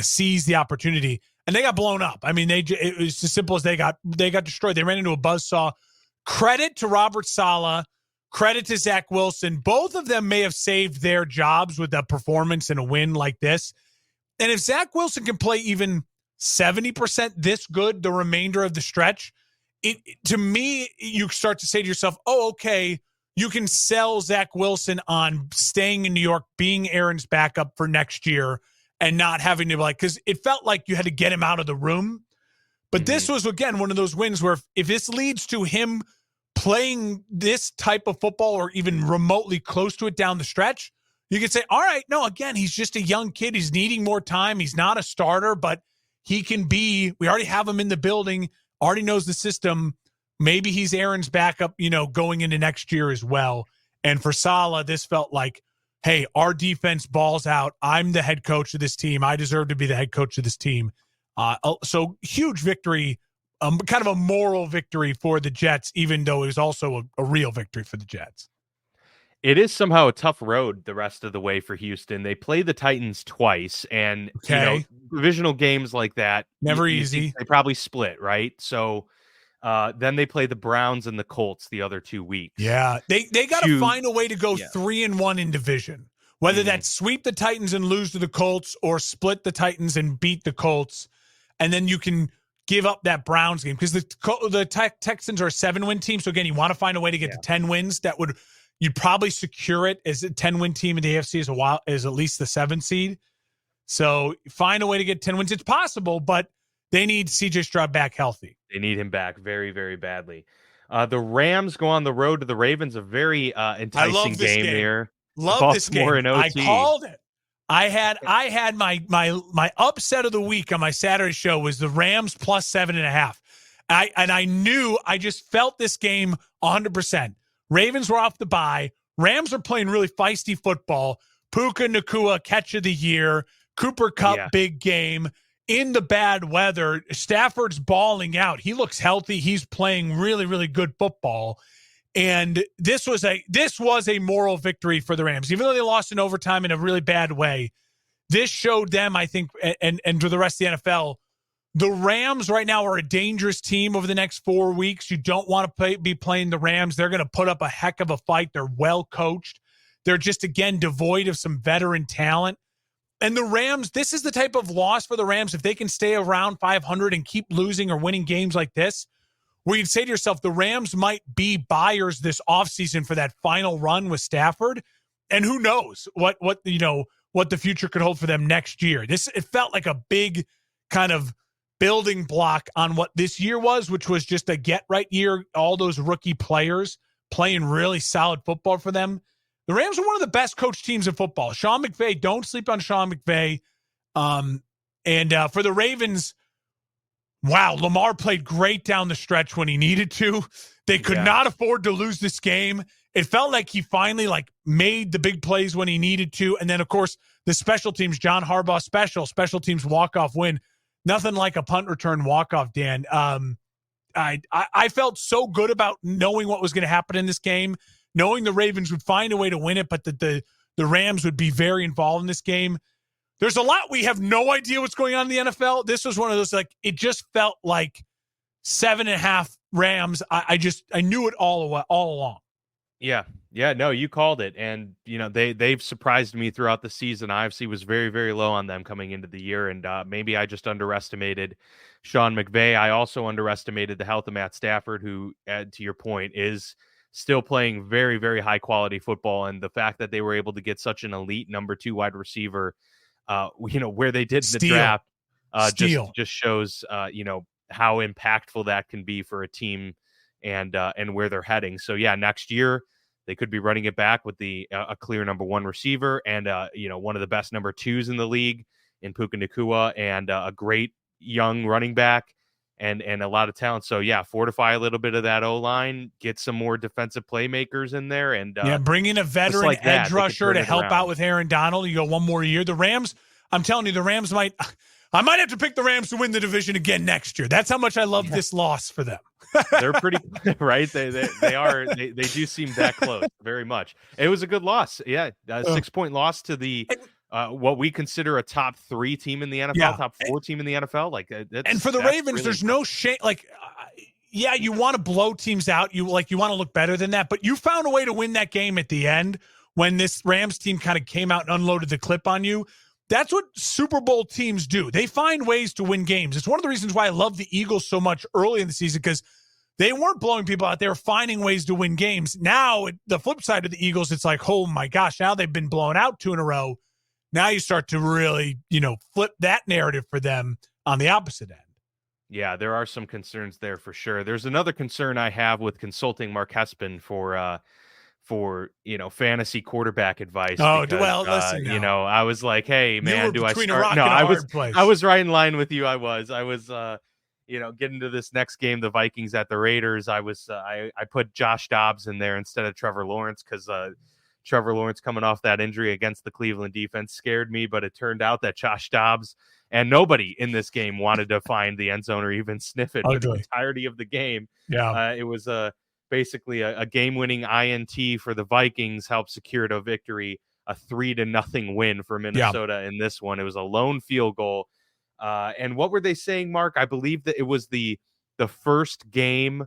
Speaker 2: seize the opportunity. And they got blown up. I mean, it was as simple as they got destroyed. They ran into a buzzsaw. Credit to Robert Saleh. Credit to Zach Wilson. Both of them may have saved their jobs with a performance and a win like this. And if Zach Wilson can play even 70% this good the remainder of the stretch, to me, you start to say to yourself, oh, okay, you can sell Zach Wilson on staying in New York, being Aaron's backup for next year, and not having to because it felt like you had to get him out of the room. But this was, again, one of those wins where if this leads to him playing this type of football or even remotely close to it down the stretch, you could say, all right, no, again, he's just a young kid. He's needing more time. He's not a starter, but he can be, we already have him in the building, already knows the system. Maybe he's Aaron's backup, going into next year as well. And for Saleh, this felt like, hey, our defense balls out. I'm the head coach of this team. I deserve to be the head coach of this team. So huge victory, kind of a moral victory for the Jets, even though it was also a real victory for the Jets.
Speaker 1: It is somehow a tough road the rest of the way for Houston. They play the Titans twice, and divisional games like that,
Speaker 2: never easy.
Speaker 1: They probably split, right? So then they play the Browns and the Colts the other 2 weeks.
Speaker 2: Yeah, they got to find a way to go 3-1 in division. Whether that's sweep the Titans and lose to the Colts, or split the Titans and beat the Colts, and then you can give up that Browns game, because the Texans are a 7-win team. So again, you want to find a way to get to 10 wins. You'd probably secure it as a 10-win team in the AFC as at least the 7 seed. So find a way to get 10 wins. It's possible, but they need CJ Stroud back healthy.
Speaker 1: They need him back very, very badly. The Rams go on the road to the Ravens. A very enticing game here.
Speaker 2: Love this game.
Speaker 1: In OT.
Speaker 2: I called it. I had my upset of the week on my Saturday show was the Rams plus 7.5. I knew, I just felt this game 100%. Ravens were off the bye. Rams are playing really feisty football. Puka Nacua, catch of the year. Cooper Kupp, big game. In the bad weather, Stafford's balling out. He looks healthy. He's playing really, really good football. And this was a moral victory for the Rams. Even though they lost in overtime in a really bad way, this showed them, I think, and to the rest of the NFL, the Rams right now are a dangerous team over the next 4 weeks. You don't want to be playing the Rams. They're going to put up a heck of a fight. They're well coached. They're just, again, devoid of some veteran talent. And the Rams, this is the type of loss for the Rams. If they can stay around 500 and keep losing or winning games like this, where you'd say to yourself, the Rams might be buyers this offseason for that final run with Stafford. And who knows what the future could hold for them next year. It felt like a big kind of building block on what this year was, which was just a get-right year, all those rookie players playing really solid football for them. The Rams are one of the best coached teams in football. Sean McVay, don't sleep on Sean McVay. And for the Ravens, wow, Lamar played great down the stretch when he needed to. They could not afford to lose this game. It felt like he finally made the big plays when he needed to. And then, of course, the special teams, John Harbaugh special teams walk-off win. Nothing like a punt return walk-off, Dan. I felt so good about knowing what was going to happen in this game, knowing the Ravens would find a way to win it, but that the Rams would be very involved in this game. There's a lot. We have no idea what's going on in the NFL. This was one of those, it just felt like 7.5 Rams. I knew it all along.
Speaker 1: Yeah, no, you called it. And, they've surprised me throughout the season. I obviously was very, very low on them coming into the year. And maybe I just underestimated Sean McVay. I also underestimated the health of Matt Stafford, who, to your point, is still playing very, very high quality football. And the fact that they were able to get such an elite number 2 wide receiver, where they did the draft, just shows, how impactful that can be for a team and where they're heading. So yeah, next year they could be running it back with a clear number 1 receiver and one of the best number 2s in the league in Puka Nacua and a great young running back and a lot of talent. So yeah, fortify a little bit of that O-line, get some more defensive playmakers in there, and
Speaker 2: bring in a veteran edge rusher to help out with Aaron Donald. You go one more year. The Rams, I'm telling you, the Rams I might have to pick the Rams to win the division again next year. That's how much I love this loss for them.
Speaker 1: They're pretty right. They do seem that close, very much. It was a good loss. Yeah, 6-point loss to the what we consider a top 3 team in the NFL, top 4 team in the NFL.
Speaker 2: And for the Ravens, really there's no shame. You want to blow teams out. You want to look better than that, but you found a way to win that game at the end when this Rams team kind of came out and unloaded the clip on you. That's what Super Bowl teams do. They find ways to win games. It's one of the reasons why I love the Eagles so much early in the season, because they weren't blowing people out. They were finding ways to win games. Now, the flip side of the Eagles, it's like, oh my gosh, now they've been blown out 2 in a row. Now you start to really, flip that narrative for them on the opposite end.
Speaker 1: Yeah, there are some concerns there for sure. There's another concern I have with consulting Mark Hespin for fantasy quarterback advice. Because,
Speaker 2: listen,
Speaker 1: I was like, hey man, do I start?
Speaker 2: No,
Speaker 1: I was right in line with you. I was getting to this next game, the Vikings at the Raiders. I put Josh Dobbs in there instead of Trevor Lawrence because Trevor Lawrence coming off that injury against the Cleveland defense scared me, but it turned out that Josh Dobbs and nobody in this game wanted to find the end zone or even sniff it for the entirety of the game.
Speaker 2: Yeah,
Speaker 1: it was basically a game-winning INT for the Vikings helped secure a victory, a 3-0 win for Minnesota in this one. It was a lone field goal. And what were they saying, Mark? I believe that it was the first game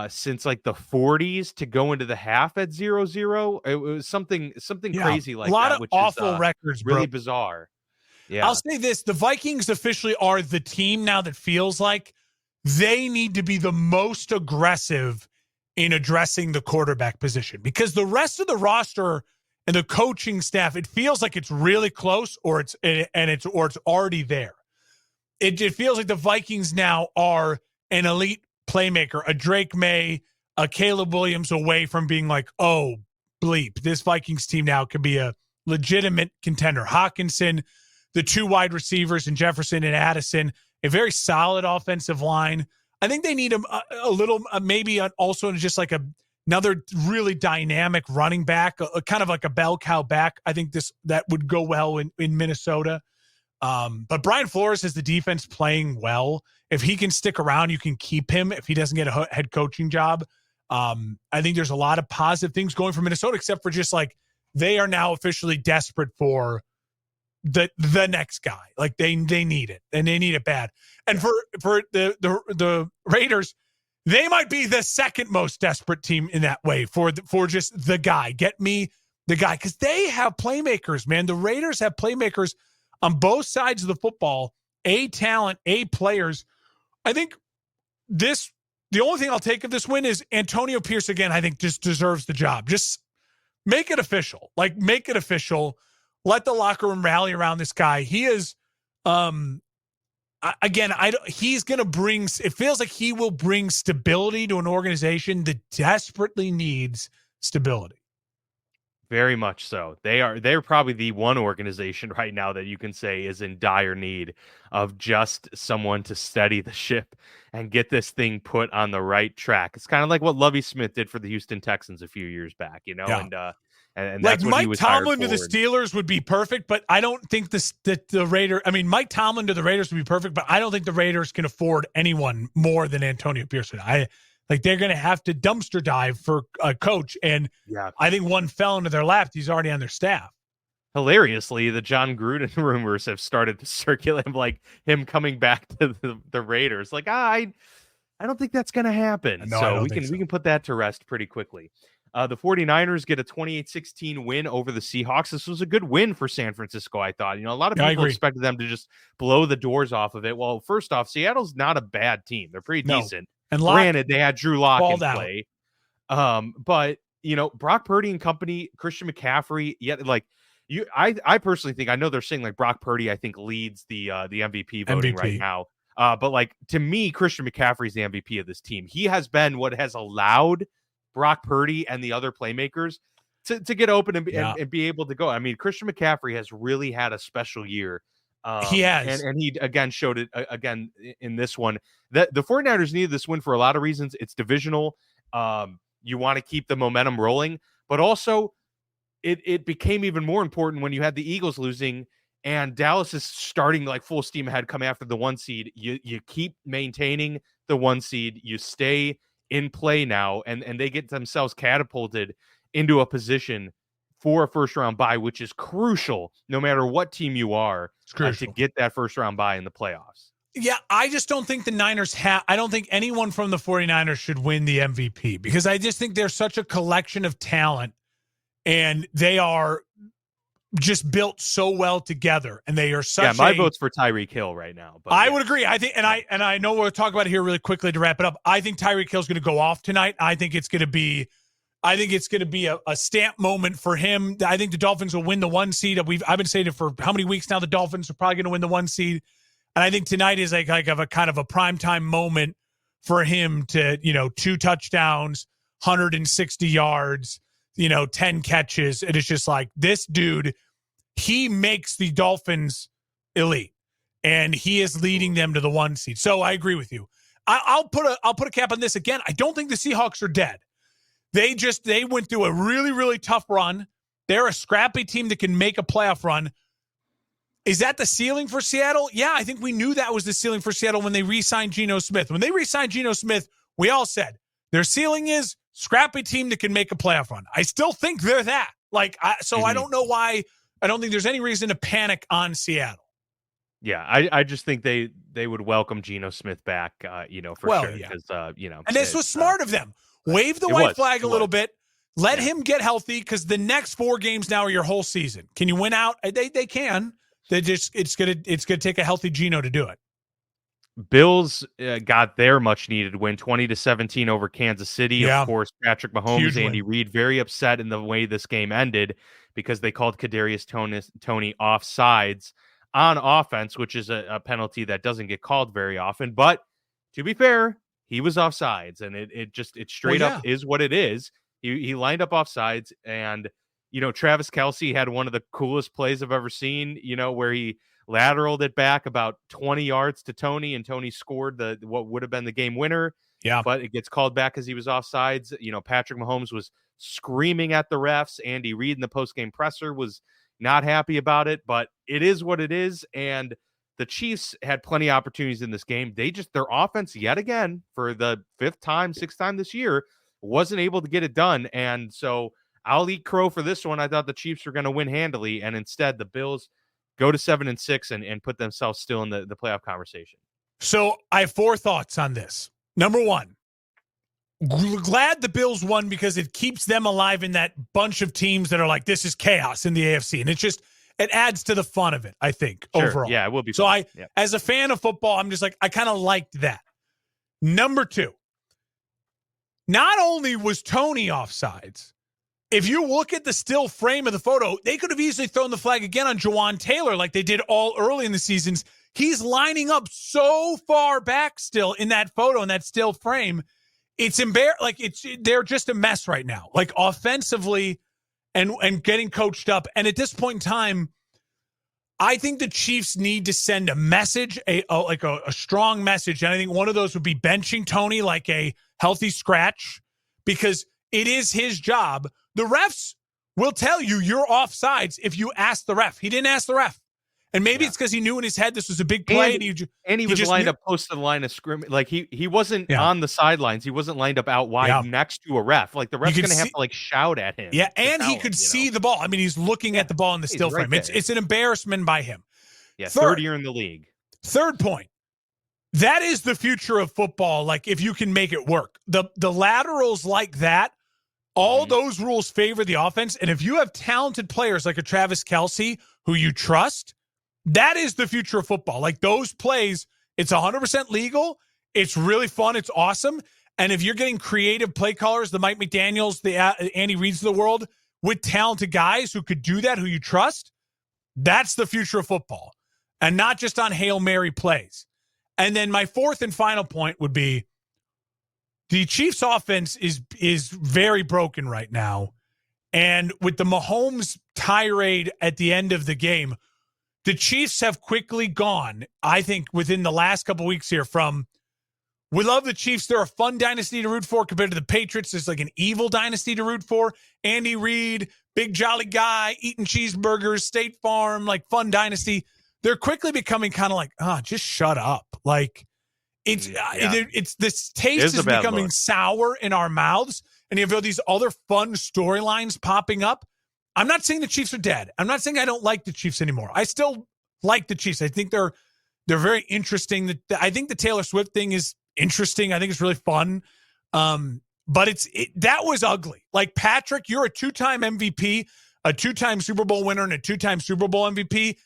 Speaker 1: since the 40s to go into the half at 0-0. It was something crazy like that.
Speaker 2: A lot of
Speaker 1: which
Speaker 2: awful
Speaker 1: is,
Speaker 2: records,
Speaker 1: really bizarre. Yeah,
Speaker 2: I'll say this. The Vikings officially are the team now that feels like they need to be the most aggressive in addressing the quarterback position, because the rest of the roster and the coaching staff, it feels like it's really close or it's already there. It feels like the Vikings now are an elite playmaker, a Drake May, a Caleb Williams away from being like, oh, bleep, this Vikings team now could be a legitimate contender. Hawkinson, the 2 wide receivers in Jefferson and Addison, a very solid offensive line. I think they need a little, maybe also just another really dynamic running back, kind of like a bell cow back. I think that would go well in Minnesota. But Brian Flores has the defense playing well. If he can stick around, you can keep him if he doesn't get a head coaching job. I think there's a lot of positive things going for Minnesota, except for just like they are now officially desperate for the next guy. Like they need it, and they need it bad. And for the Raiders, they might be the second most desperate team in that way for just the guy. Get me the guy, because they have playmakers, man. The Raiders have playmakers on both sides of the football, A talent, A players. I think the only thing I'll take of this win is Antonio Pierce again. I think just deserves the job. Just make it official. Like, make it official. Let the locker room rally around this guy. He is, he's going to bring, it feels like he will bring stability to an organization that desperately needs stability.
Speaker 1: Very much so. They're probably the one organization right now that you can say is in dire need of just someone to steady the ship and get this thing put on the right track. It's kind of like what Lovie Smith did for the Houston Texans a few years back, you know,
Speaker 2: yeah.
Speaker 1: and
Speaker 2: like
Speaker 1: that's what
Speaker 2: Mike
Speaker 1: he was
Speaker 2: Tomlin to
Speaker 1: hired
Speaker 2: the
Speaker 1: for.
Speaker 2: Steelers would be perfect, but I don't think the Raiders. I mean, Mike Tomlin to the Raiders would be perfect, but I don't think the Raiders can afford anyone more than Antonio Pierce. They're going to have to dumpster dive for a coach, and I think one fell into their lap. He's already on their staff.
Speaker 1: Hilariously, the John Gruden rumors have started to circulate, like him coming back to the Raiders. Like, I don't think that's going to happen.
Speaker 2: No,
Speaker 1: So we can put that to rest pretty quickly. The 49ers get a 28-16 win over the Seahawks. This was a good win for San Francisco, I thought. You know, a lot of people expected them to just blow the doors off of it. Well, first off, Seattle's not a bad team. They're pretty decent. And granted, they had Drew Lock in play. But, you know, Brock Purdy and company, Christian McCaffrey, I personally think, I know they're saying like Brock Purdy, I think leads the MVP voting right now. But like, to me, Christian McCaffrey is the MVP of this team. He has been what has allowed Brock Purdy and the other playmakers to get open and be able to go. I mean, Christian McCaffrey has really had a special year.
Speaker 2: He has.
Speaker 1: And he, again, showed it again in this one. The 49ers needed this win for a lot of reasons. It's divisional. You want to keep the momentum rolling. But also, it became even more important when you had the Eagles losing and Dallas is starting like full steam ahead, come after the 1 seed. You keep maintaining the 1 seed. You stay in play now, and they get themselves catapulted into a position for a first-round bye, which is crucial no matter what team you are to get that first-round bye in the playoffs.
Speaker 2: Yeah, I just don't think the Niners I don't think anyone from the 49ers should win the MVP, because I just think they're such a collection of talent, and they are just built so well together, and they are such.
Speaker 1: Yeah, my vote's for Tyreek Hill right now. But
Speaker 2: I would agree. I think, and I know we'll talk about it here really quickly to wrap it up. I think Tyreek Hill's going to go off tonight. I think it's going to be a stamp moment for him. I think the Dolphins will win the 1 seed. I've been saying it for how many weeks now? The Dolphins are probably going to win the 1 seed, and I think tonight is like a kind of a primetime moment for him to, 2 touchdowns, 160 yards, 10 catches. And it's just like, this dude, he makes the Dolphins elite, and he is leading them to the 1 seed. So I agree with you. I'll put a cap on this again. I don't think the Seahawks are dead. They went through a really, really tough run. They're a scrappy team that can make a playoff run. Is that the ceiling for Seattle? Yeah, I think we knew that was the ceiling for Seattle when they re-signed Geno Smith. When they re-signed Geno Smith, we all said their ceiling is scrappy team that can make a playoff run. I still think they're that. I don't know why. I don't think there's any reason to panic on Seattle.
Speaker 1: Yeah, I just think they would welcome Geno Smith back, for sure.
Speaker 2: Yeah.
Speaker 1: Because,
Speaker 2: and this was smart of them. Wave the white flag a little bit. Let him get healthy, because the next 4 games now are your whole season. Can you win out? They can. It's gonna take a healthy Geno to do it.
Speaker 1: Bills got their much needed win, 20-17 over Kansas City.
Speaker 2: Yeah.
Speaker 1: Of course, Patrick Mahomes, Andy Reid, very upset in the way this game ended because they called Kadarius Toney offsides on offense, which is a penalty that doesn't get called very often. But to be fair, he was offsides, and it straight up is what it is. He lined up offsides, and Travis Kelce had one of the coolest plays I've ever seen. Where he lateraled it back about 20 yards to Toney, and Toney scored what would have been the game winner.
Speaker 2: Yeah,
Speaker 1: but it gets called back because he was offsides. Patrick Mahomes was screaming at the refs. Andy Reid in the post-game presser was not happy about it, but it is what it is. And the Chiefs had plenty of opportunities in this game. Their offense, yet again, for the 5th time, 6th time this year, wasn't able to get it done. And so I'll eat crow for this one. I thought the Chiefs were going to win handily, and instead the Bills go to 7-6 and put themselves still in the playoff conversation.
Speaker 2: So I have 4 thoughts on this. Number one, glad the Bills won because it keeps them alive in that bunch of teams that are like, this is chaos in the AFC. And it adds to the fun of it, I think,
Speaker 1: Sure.
Speaker 2: overall.
Speaker 1: Yeah, it will be
Speaker 2: so
Speaker 1: fun.
Speaker 2: As a fan of football, I'm just like, I kind of liked that. Number 2, not only was Tony offsides, if you look at the still frame of the photo, they could have easily thrown the flag again on Jawan Taylor like they did all early in the seasons. He's lining up so far back still in that photo, in that still frame. It's they're just a mess right now, like offensively and getting coached up. And at this point in time, I think the Chiefs need to send a message, a strong message. And I think one of those would be benching Tony like a healthy scratch, because it is his job. The refs will tell you you're offsides if you ask the ref. He didn't ask the ref. And maybe it's because he knew in his head this was a big play.
Speaker 1: And he was lined up close to the line of scrimmage. Like he wasn't on the sidelines. He wasn't lined up out wide next to a ref. Like the ref's going to have to like shout at him.
Speaker 2: Yeah, and he could see the ball. I mean, he's looking at the ball in the still frame. It's an embarrassment by him.
Speaker 1: Yeah, third year in the league.
Speaker 2: Third point. That is the future of football. Like, if you can make it work. The laterals like that, all those rules favor the offense. And if you have talented players like a Travis Kelce who you trust, that is the future of football. Like those plays, it's 100% legal. It's really fun. It's awesome. And if you're getting creative play callers, the Mike McDaniels, the Andy Reids of the world, with talented guys who could do that, who you trust, that's the future of football. And not just on Hail Mary plays. And then my fourth and final point would be the Chiefs offense is very broken right now. And with the Mahomes tirade at the end of the game, the Chiefs have quickly gone, I think, within the last couple weeks here from, we love the Chiefs, they're a fun dynasty to root for compared to the Patriots. It's like an evil dynasty to root for. Andy Reid, big jolly guy, eating cheeseburgers, State Farm, like fun dynasty. They're quickly becoming kind of like, just shut up. Like, it's this taste is becoming sour in our mouths, and you have all these other fun storylines popping up. I'm not saying the Chiefs are dead. I'm not saying I don't like the Chiefs anymore. I still like the Chiefs. I think they're very interesting. I think the Taylor Swift thing is interesting. I think it's really fun. But that was ugly. Like, Patrick, you're a 2-time MVP, a 2-time Super Bowl winner, and a 2-time Super Bowl MVP.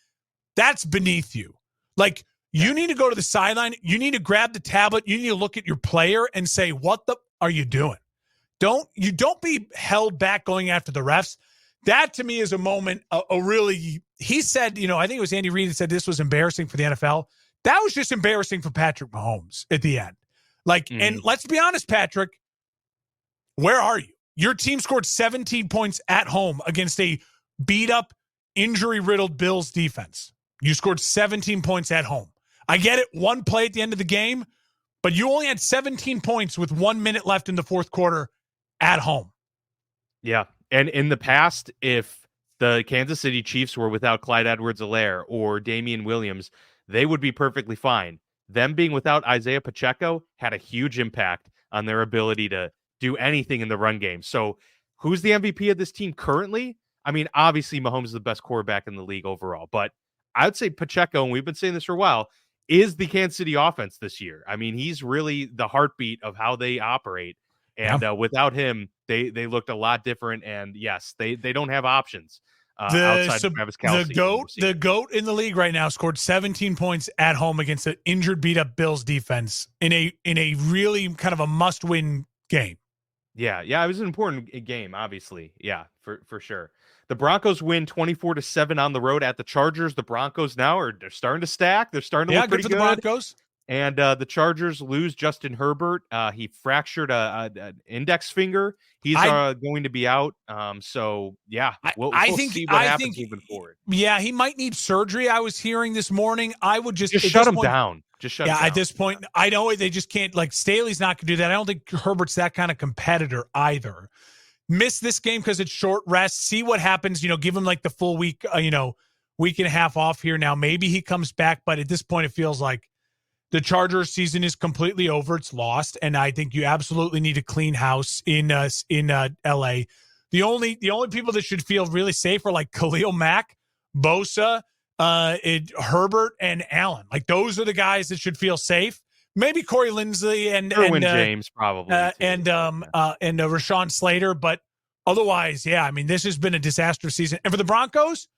Speaker 2: That's beneath you. Like, you need to go to the sideline. You need to grab the tablet. You need to look at your player and say, what the are you doing? Don't be held back going after the refs. That, to me, is a moment, he said, I think it was Andy Reid that said this was embarrassing for the NFL. That was just embarrassing for Patrick Mahomes at the end. Like, and let's be honest, Patrick, where are you? Your team scored 17 points at home against a beat-up, injury-riddled Bills defense. You scored 17 points at home. I get it, one play at the end of the game, but you only had 17 points with 1 minute left in the fourth quarter at home.
Speaker 1: Yeah. And in the past, if the Kansas City Chiefs were without Clyde Edwards-Helaire or Damian Williams, they would be perfectly fine. Them being without Isaiah Pacheco had a huge impact on their ability to do anything in the run game. So who's the MVP of this team currently? I mean, obviously Mahomes is the best quarterback in the league overall, but I would say Pacheco, and we've been saying this for a while, is the Kansas City offense this year. I mean, he's really the heartbeat of how they operate. And without him, they looked a lot different. And yes, they don't have options outside of Travis Kelce.
Speaker 2: The GOAT in the league right now scored 17 points at home against an injured, beat-up Bills defense in a really kind of a must-win game.
Speaker 1: Yeah, it was an important game, obviously. Yeah, for sure. The Broncos win 24-7 on the road at the Chargers. The Broncos now they're starting to stack. They're starting to look pretty good.
Speaker 2: The Broncos.
Speaker 1: And the Chargers lose Justin Herbert. He fractured an index finger. He's going to be out. So, yeah, we'll see what happens moving forward.
Speaker 2: Yeah, he might need surgery, I was hearing this morning. I would just
Speaker 1: shut him down. Just shut him down.
Speaker 2: At this point, I know they just can't. Like, Staley's not going to do that. I don't think Herbert's that kind of competitor either. Miss this game because it's short rest. See what happens. Give him like the full week, week and a half off here now. Maybe he comes back, but at this point, it feels like the Chargers season is completely over. It's lost. And I think you absolutely need a clean house in LA. The only people that should feel really safe are like Khalil Mack, Bosa, Herbert, and Allen. Like those are the guys that should feel safe. Maybe Corey Linsley and
Speaker 1: James probably
Speaker 2: and Rashawn Slater, but otherwise, yeah. I mean, this has been a disaster season. And for the Broncos,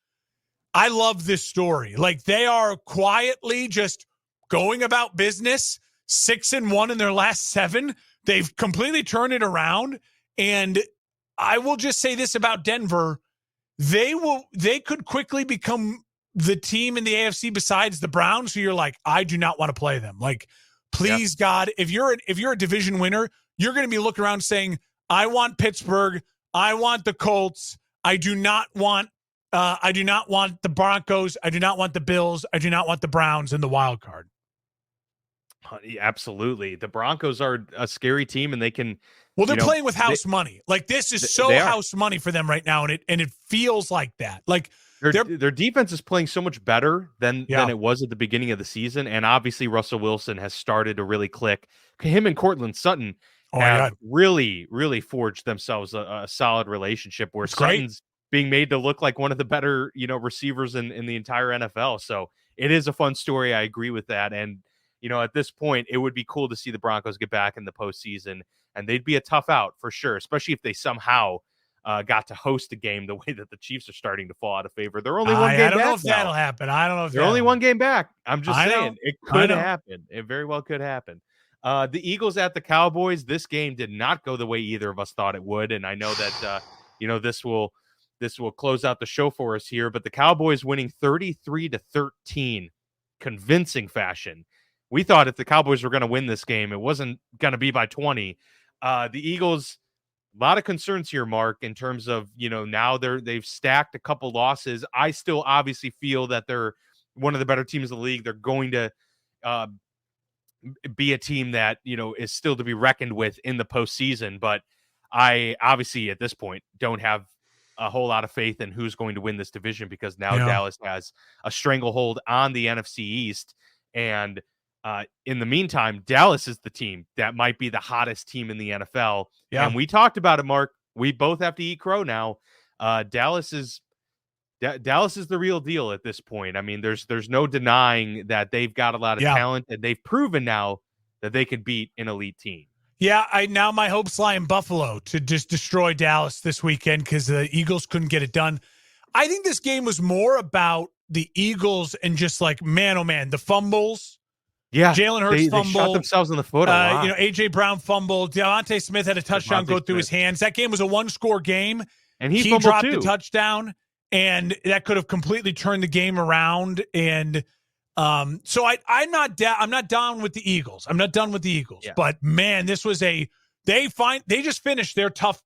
Speaker 2: I love this story. Like they are quietly just going about business, 6-1 in their last 7. They've completely turned it around. And I will just say this about Denver. They could quickly become the team in the AFC besides the Browns who you're like, I do not want to play them. Like, please, God, if you're a division winner, you're going to be looking around saying, I want Pittsburgh. I want the Colts. I do not want the Broncos. I do not want the Bills. I do not want the Browns in the wild card.
Speaker 1: Absolutely. The Broncos are a scary team, and they can.
Speaker 2: Well, they're playing with house money. Like this is so house money for them right now, and it feels like that. Like
Speaker 1: their defense is playing so much better than it was at the beginning of the season, and obviously Russell Wilson has started to really click. Him and Cortland Sutton have really, really forged themselves a solid relationship where Sutton's being made to look like one of the better, receivers in the entire NFL. So it is a fun story. I agree with that. And, at this point, it would be cool to see the Broncos get back in the postseason, and they'd be a tough out for sure, especially if they somehow got to host a game the way that the Chiefs are starting to fall out of favor. They're only one game back.
Speaker 2: I don't know if that'll happen. I don't know if
Speaker 1: they're only one game back. I'm just saying it could happen. It very well could happen. The Eagles at the Cowboys. This game did not go the way either of us thought it would, and I know that this will close out the show for us here. But the Cowboys winning 33-13, convincing fashion. We thought if the Cowboys were going to win this game, it wasn't going to be by 20. The Eagles, a lot of concerns here, Mark, in terms of, now they've stacked a couple losses. I still obviously feel that they're one of the better teams in the league. They're going to be a team that, is still to be reckoned with in the postseason. But I obviously at this point don't have a whole lot of faith in who's going to win this division, because now Dallas has a stranglehold on the NFC East. And in the meantime, Dallas is the team that might be the hottest team in the NFL. Yeah. And we talked about it, Mark. We both have to eat crow now. Dallas is the real deal at this point. I mean, there's no denying that they've got a lot of talent, and they've proven now that they can beat an elite team.
Speaker 2: Yeah, now my hopes lie in Buffalo to just destroy Dallas this weekend because the Eagles couldn't get it done. I think this game was more about the Eagles and just like, man, oh man, the fumbles.
Speaker 1: Yeah,
Speaker 2: Jalen Hurts fumble.
Speaker 1: They shot themselves in the foot a lot.
Speaker 2: AJ Brown fumble. Devontae Smith had a touchdown go through his hands. That game was a one-score game,
Speaker 1: and he
Speaker 2: dropped
Speaker 1: too.
Speaker 2: the touchdown, and that could have completely turned the game around. And so I'm not down with the Eagles. I'm not done with the Eagles. Yeah. But man, this was they just finished their tough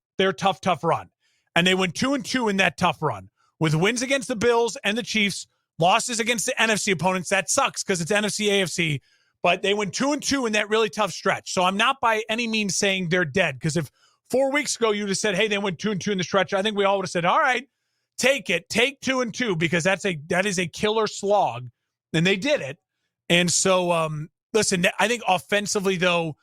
Speaker 2: run, and they went 2-2 in that tough run with wins against the Bills and the Chiefs. Losses against the NFC opponents. That sucks because it's NFC, AFC. But they went 2-2 in that really tough stretch. So I'm not by any means saying they're dead. Because if 4 weeks ago you would have said, hey, they went 2-2 in the stretch, I think we all would have said, all right, take it. Take 2-2 because that is a killer slog. And they did it. And so, listen, I think offensively, though,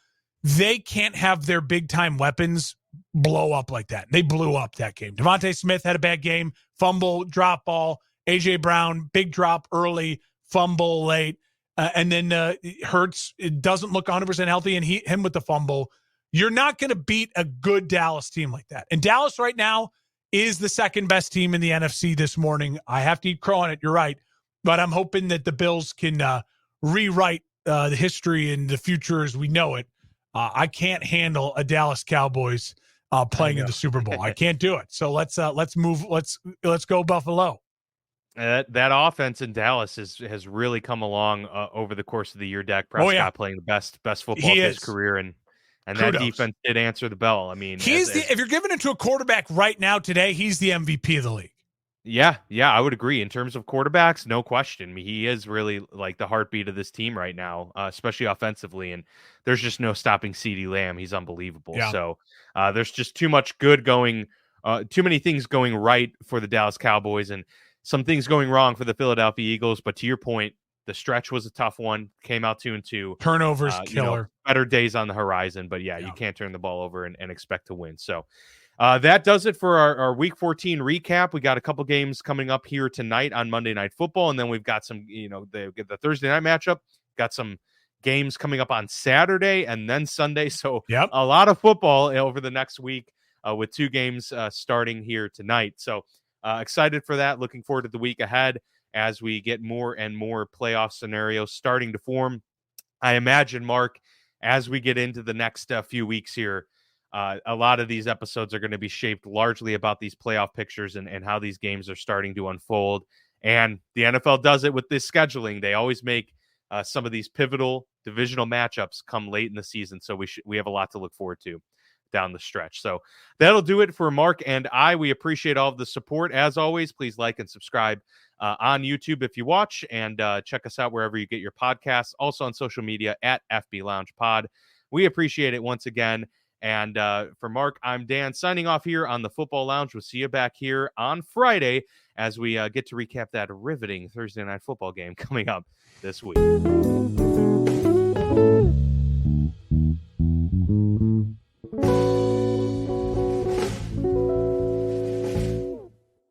Speaker 2: they can't have their big-time weapons blow up like that. They blew up that game. Devontae Smith had a bad game. Fumble, drop ball. AJ Brown, big drop early, fumble late, and then Hurts, it doesn't look 100% healthy, and him with the fumble. You're not going to beat a good Dallas team like that. And Dallas right now is the second best team in the NFC this morning. I have to eat crow on it. You're right. But I'm hoping that the Bills can rewrite the history and the future as we know it. I can't handle a Dallas Cowboys playing in the Super Bowl. I can't do it. So let's move. Let's go Buffalo.
Speaker 1: That offense in Dallas has really come along over the course of the year. Dak Prescott playing the best football of his career, and that defense did answer the bell. I mean,
Speaker 2: if you're giving it to a quarterback right now today, he's the MVP of the league.
Speaker 1: Yeah, I would agree. In terms of quarterbacks, no question. I mean, he is really like the heartbeat of this team right now, especially offensively. And there's just no stopping CeeDee Lamb. He's unbelievable. Yeah. So there's just too much good going, too many things going right for the Dallas Cowboys, and some things going wrong for the Philadelphia Eagles. But to your point, The stretch was a tough one. Came out 2-2.
Speaker 2: Turnovers killer.
Speaker 1: Better days on the horizon, but yeah, you can't turn the ball over and expect to win. So that does it for our Week 14 recap. We got a couple games coming up here tonight on Monday Night Football, and then we've got some, the Thursday night matchup. Got some games coming up on Saturday and then Sunday. So a lot of football over the next week with 2 games starting here tonight. So excited for that. Looking forward to the week ahead as we get more and more playoff scenarios starting to form. I imagine, Mark, as we get into the next few weeks here, a lot of these episodes are going to be shaped largely about these playoff pictures and how these games are starting to unfold. And the NFL does it with this scheduling. They always make some of these pivotal divisional matchups come late in the season. So we have a lot to look forward to down the stretch. So that'll do it for Mark and I. We appreciate all of the support. As always, please like and subscribe on YouTube if you watch, and check us out wherever you get your podcasts. Also on social media at FB Lounge Pod. We appreciate it once again. And for Mark, I'm Dan, signing off here on the Football Lounge. We'll see you back here on Friday as we get to recap that riveting Thursday night football game coming up this week.